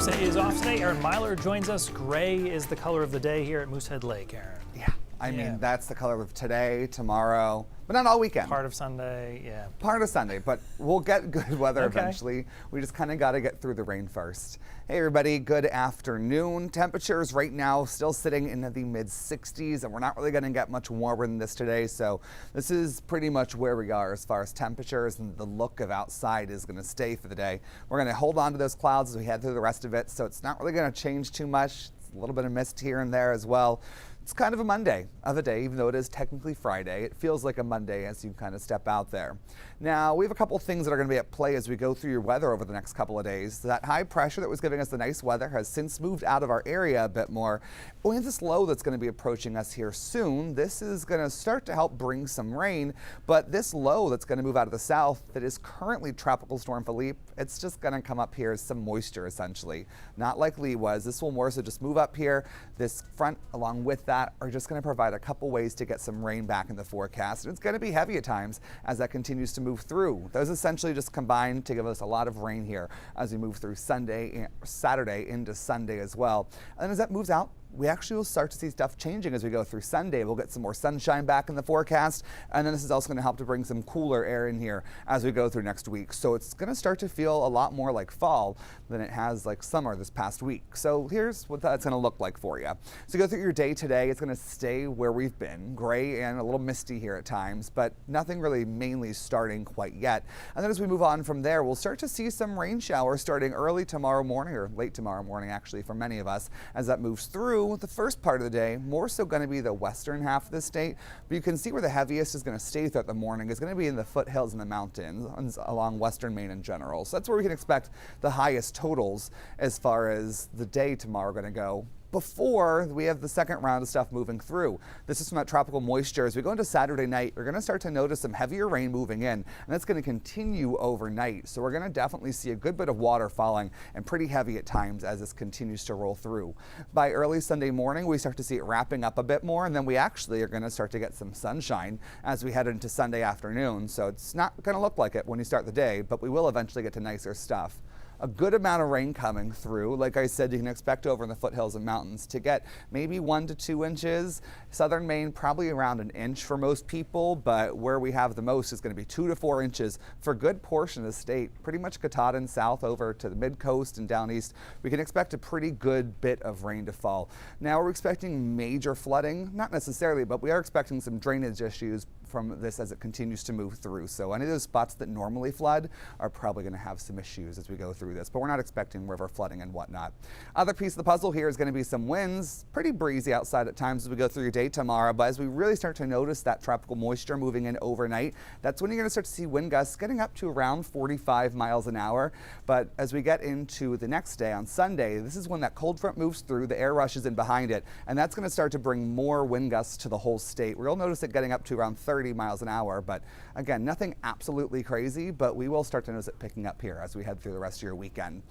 Lisa is off today. Aaron Myler joins us. Gray is the color of the day here at Moosehead Lake, Aaron. Yeah, I mean, that's the color of today, tomorrow, but not all weekend. Part of Sunday, yeah. Part of Sunday, but we'll get good weather eventually. We just kind of got to get through the rain first. Hey everybody, good afternoon. Temperatures right now still sitting in the mid 60s, and we're not really going to get much warmer than this today. So this is pretty much where we are as far as temperatures, and the look of outside is going to stay for the day. We're going to hold on to those clouds as we head through the rest of it, so it's not really going to change too much. It's a little bit of mist here and there as well. It's kind of a Monday of a day, even though it is technically Friday. It feels like a Monday as you kind of step out there. Now, we have a couple things that are going to be at play as we go through your weather over the next couple of days. That high pressure that was giving us the nice weather has since moved out of our area a bit more. We have this low that's going to be approaching us here soon. This is going to start to help bring some rain, but this low that's going to move out of the south that is currently Tropical Storm Philippe, it's just going to come up here as some moisture essentially. Not like Lee was. This will more so just move up here. This front along with that are just going to provide a couple ways to get some rain back in the forecast. And it's going to be heavy at times as that continues to move through. Those essentially just combine to give us a lot of rain here as we move through Saturday into Sunday as well. And then as that moves out, we actually will start to see stuff changing as we go through Sunday. We'll get some more sunshine back in the forecast, and then this is also going to help to bring some cooler air in here as we go through next week. So it's going to start to feel a lot more like fall than it has like summer this past week. So here's what that's going to look like for you. So go through your day today. It's going to stay where we've been, gray and a little misty here at times, but nothing really mainly starting quite yet. And then as we move on from there, we'll start to see some rain showers starting early tomorrow morning, or late tomorrow morning actually for many of us, as that moves through. The first part of the day, more so going to be the western half of the state, but you can see where the heaviest is going to stay throughout the morning is going to be in the foothills and the mountains along western Maine in general. So that's where we can expect the highest totals as far as the day tomorrow going to go, before we have the second round of stuff moving through. This is from that tropical moisture. As we go into Saturday night, we're going to start to notice some heavier rain moving in, and that's going to continue overnight. So we're going to definitely see a good bit of water falling, and pretty heavy at times as this continues to roll through. By early Sunday morning, we start to see it wrapping up a bit more, and then we actually are going to start to get some sunshine as we head into Sunday afternoon. So it's not going to look like it when you start the day, but we will eventually get to nicer stuff. A good amount of rain coming through. Like I said, you can expect over in the foothills and mountains to get maybe 1 to 2 inches. Southern Maine, probably around an inch for most people, but where we have the most is going to be 2 to 4 inches for a good portion of the state. Pretty much Katahdin south over to the mid coast and down east. We can expect a pretty good bit of rain to fall. Now we're expecting major flooding, not necessarily, but we are expecting some drainage issues from this as it continues to move through. So any of those spots that normally flood are probably going to have some issues as we go through this, but we're not expecting river flooding and whatnot. Other piece of the puzzle here is going to be some winds, pretty breezy outside at times as we go through your day tomorrow, but as we really start to notice that tropical moisture moving in overnight, that's when you're going to start to see wind gusts getting up to around 45 miles an hour. But as we get into the next day on Sunday, this is when that cold front moves through, the air rushes in behind it, and that's going to start to bring more wind gusts to the whole state. We'll notice it getting up to around 30 miles an hour, but again, nothing absolutely crazy, but we will start to notice it picking up here as we head through the rest of your weekend.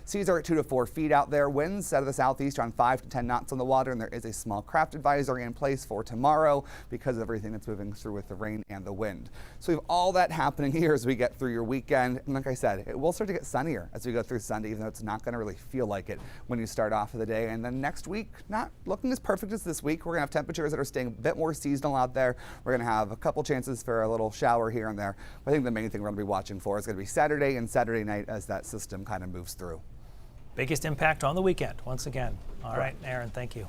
Seas are at 2 to 4 feet out there. Winds out of the southeast around 5 to 10 knots on the water, and there is a small craft advisory in place for tomorrow because of everything that's moving through with the rain and the wind. So we have all that happening here as we get through your weekend. And like I said, it will start to get sunnier as we go through Sunday, even though it's not going to really feel like it when you start off of the day. And then next week, not looking as perfect as this week. We're going to have temperatures that are staying a bit more seasonal out there. We're going to have a couple chances for a little shower here and there. But I think the main thing we're going to be watching for is going to be Saturday and Saturday night as that system kind of moves through. Biggest impact on the weekend, once again. All right, Aaron, thank you.